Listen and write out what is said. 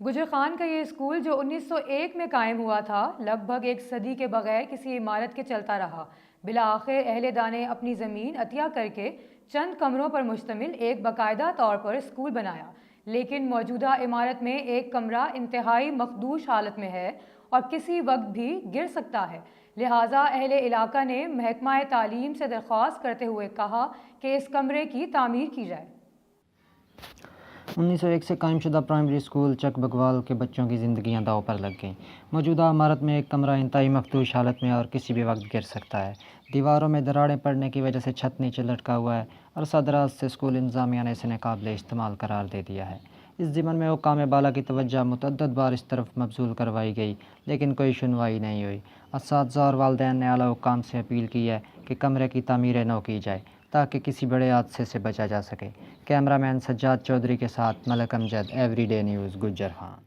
گجر خان کا یہ اسکول جو 1901 میں قائم ہوا تھا لگ بھگ ایک صدی کے بغیر کسی عمارت کے چلتا رہا۔ بالآخر اہل داں نے اپنی زمین عطیہ کر کے چند کمروں پر مشتمل ایک باقاعدہ طور پر اسکول بنایا، لیکن موجودہ عمارت میں ایک کمرہ انتہائی مخدوش حالت میں ہے اور کسی وقت بھی گر سکتا ہے۔ لہٰذا اہل علاقہ نے محکمہ تعلیم سے درخواست کرتے ہوئے کہا کہ اس کمرے کی تعمیر کی جائے۔ 1901 سے قائم شدہ پرائمری اسکول چک بگوال کے بچوں کی زندگیاں داؤ پر لگ گئیں۔ موجودہ عمارت میں ایک کمرہ انتہائی مخدوش حالت میں اور کسی بھی وقت گر سکتا ہے۔ دیواروں میں دراڑیں پڑنے کی وجہ سے چھت نیچے لٹکا ہوا ہے اور دراز سے اسکول انتظامیہ نے اسے ناقابل استعمال قرار دے دیا ہے۔ اس ضمن میں حکام بالا کی توجہ متعدد بار اس طرف مبذول کروائی گئی، لیکن کوئی سنوائی نہیں ہوئی۔ اساتذہ اور والدین نے اعلیٰ حکام سے اپیل کی ہے کہ کمرے کی تعمیر نو کی جائے تاکہ کسی بڑے حادثے سے بچا جا سکے۔ کیمرہ مین سجاد چودھری کے ساتھ ملک امجد، ایوری ڈے نیوز، گجر خان۔